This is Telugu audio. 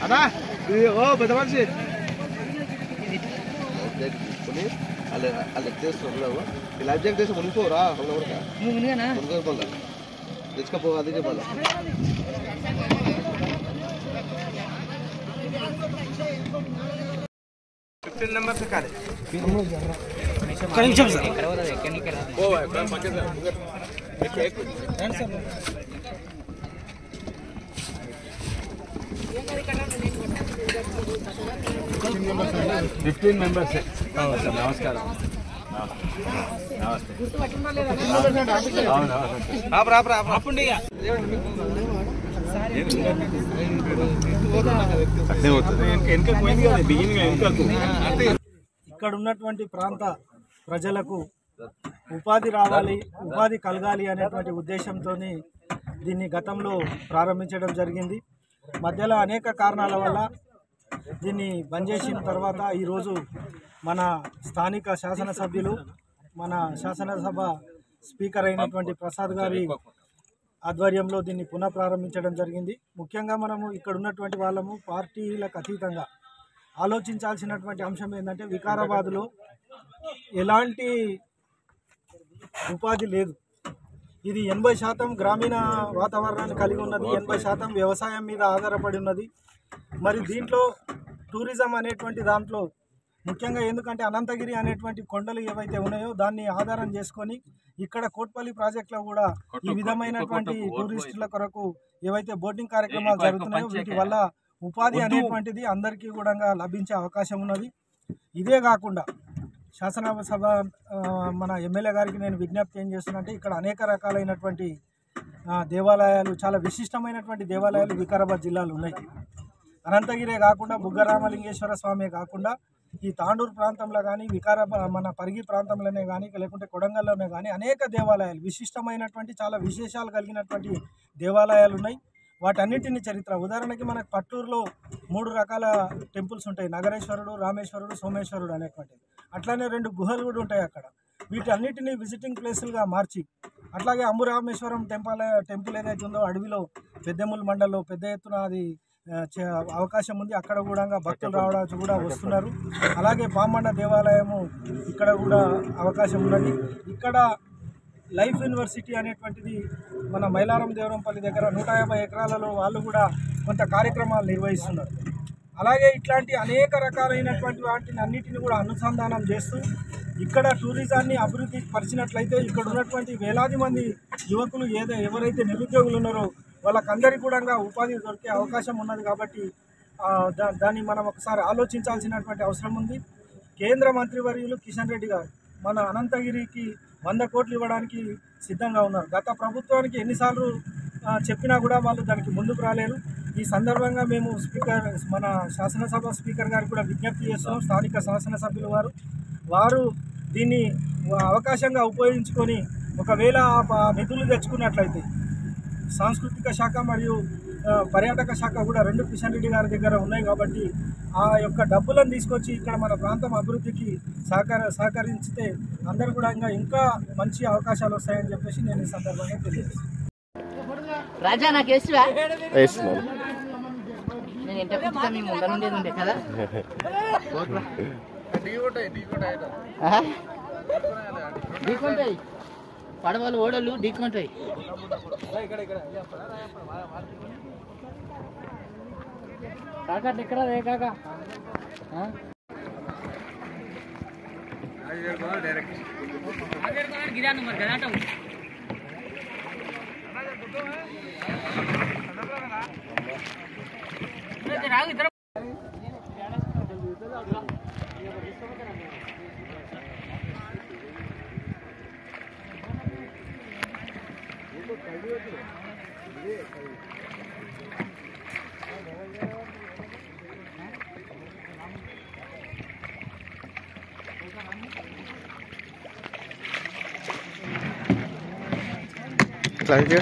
అదా ఓ పెద్ద మనిషి లైఫ్ జాకెట్ చేసి మునిగిపోరా మునిగిపోదా తెచ్చుకపో అది చెప్పాలి 15 नंबर से काले कनेक्शन सर ओ भाई फ्रेंड पक्के सर एक फ्रेंड सर 15 मेंबर्स है सर नमस्कार नमस्ते आपूंడి ఇక్కడ ఉన్నటువంటి ప్రాంత ప్రజలకు ఉపాధి రావాలి, ఉపాధి కలగాలి అనేటువంటి ఉద్దేశంతో దీన్ని గతంలో ప్రారంభించడం జరిగింది. మధ్యలో అనేక కారణాల వల్ల దీన్ని బంద్ చేసిన తర్వాత ఈరోజు మన స్థానిక శాసనసభ్యులు, మన శాసనసభ స్పీకర్ అయినటువంటి ప్రసాద్ గారి ఆధ్వర్యంలో దీన్ని పునః ప్రారంభించడం జరిగింది. ముఖ్యంగా మనము ఇక్కడ ఉన్నటువంటి వాళ్ళము పార్టీలకు అతీతంగా ఆలోచించాల్సినటువంటి అంశం ఏంటంటే వికారాబాద్లో ఎలాంటి ఉపాధి లేదు. ఇది 80% గ్రామీణ వాతావరణాన్ని కలిగి ఉన్నది, 80% వ్యవసాయం మీద ఆధారపడి ఉన్నది. మరి దీంట్లో టూరిజం అనేటువంటి దాంట్లో ముఖ్యంగా ఎందుకంటే అనంతగిరి అనేటువంటి కొండలు ఏవైతే ఉన్నాయో దాన్ని ఆధారం చేసుకొని ఇక్కడ కోట్పల్లి ప్రాజెక్టులో కూడా ఈ విధమైనటువంటి టూరిస్టుల కొరకు ఏవైతే బోటింగ్ కార్యక్రమాలు జరుగుతున్నాయో వీటి వల్ల ఉపాధి అనేటువంటిది అందరికీ కూడా లభించే అవకాశం ఉన్నది. ఇదే కాకుండా శాసనసభ మన ఎమ్మెల్యే గారికి నేను విజ్ఞప్తి ఏం చేస్తున్నంటే ఇక్కడ అనేక రకాలైనటువంటి దేవాలయాలు, చాలా విశిష్టమైనటువంటి దేవాలయాలు వికారాబాద్ జిల్లాలో ఉన్నాయి. అనంతగిరే కాకుండా బుగ్గరామలింగేశ్వర స్వామి కాకుండా ఈ తాండూరు ప్రాంతంలో కానీ వికారాబాద్ మన పరిగి ప్రాంతంలోనే కానీ లేకుంటే కొడంగల్లోనే కానీ అనేక దేవాలయాలు విశిష్టమైనటువంటి చాలా విశేషాలు కలిగినటువంటి దేవాలయాలు ఉన్నాయి. వాటన్నిటిని చరిత్ర ఉదాహరణకి మనకు పట్టూరులో 3 రకాల టెంపుల్స్ ఉంటాయి, నగరేశ్వరుడు, రామేశ్వరుడు, సోమేశ్వరుడు అనేటువంటిది. అట్లానే 2 గుహలు కూడా ఉంటాయి అక్కడ. వీటన్నిటిని విజిటింగ్ ప్లేసులుగా మార్చి అట్లాగే అంబురామేశ్వరం టెంపుల్ ఏదైతే ఉందో అడవిలో పెద్దెముల్ మండల్లో పెద్ద ఎత్తున అది అవకాశం ఉంది. అక్కడ కూడా భక్తులు రావడానికి కూడా వస్తున్నారు. అలాగే పామండ దేవాలయము ఇక్కడ కూడా అవకాశం ఉన్నది. ఇక్కడ లైఫ్ యూనివర్సిటీ అనేటువంటిది మన మైలారం దేవరంపల్లి దగ్గర 150 ఎకరాలలో వాళ్ళు కూడా కొంత కార్యక్రమాలు నిర్వహిస్తున్నారు. అలాగే ఇట్లాంటి అనేక రకాలైనటువంటి వాటిని అన్నిటిని కూడా అనుసంధానం చేస్తూ ఇక్కడ టూరిజాన్ని అభివృద్ధి పరిచినట్లయితే ఇక్కడ ఉన్నటువంటి వేలాది మంది యువకులు ఎవరైతే నిరుద్యోగులు ఉన్నారో వాళ్ళకందరికీ కూడా ఉపాధి దొరికే అవకాశం ఉన్నది. కాబట్టి దాన్ని మనం ఒకసారి ఆలోచించాల్సినటువంటి అవసరం ఉంది. కేంద్ర మంత్రివర్యులు కిషన్ రెడ్డి గారు మన అనంతగిరికి 100 కోట్లు ఇవ్వడానికి సిద్ధంగా ఉన్నారు. గత ప్రభుత్వానికి ఎన్నిసార్లు చెప్పినా కూడా వాళ్ళు దానికి ముందుకు రాలేరు. ఈ సందర్భంగా మేము మన శాసనసభ స్పీకర్ గారికి కూడా విజ్ఞప్తి చేస్తున్నాం. స్థానిక శాసనసభ్యులు వారు దీన్ని అవకాశంగా ఉపయోగించుకొని ఒకవేళ నిధులు తెచ్చుకున్నట్లయితే సాంస్కృతిక శాఖ మరియు పర్యాటక శాఖ కూడా 2 కిషన్ రెడ్డి గారి దగ్గర ఉన్నాయి. కాబట్టి ఆ యొక్క డబ్బులను తీసుకొచ్చి ఇక్కడ మన ప్రాంతం అభివృద్ధికి సహకరించితే అందరూ కూడా ఇంకా మంచి అవకాశాలు వస్తాయని చెప్పేసి నేను ఈ సందర్భంగా తెలియజేస్తాను. రాజా నాకు వేసివా నేను ఎంత మీ ముందర ఉండేది ఉండే కదా ఢీకొంటాయి పడవలు ఓడలు ఢీకొంటాయి. కాకా ఎక్కడ రే కాకా గిరా నంబర్ కదా రాగు ఇద్దరు Thank you.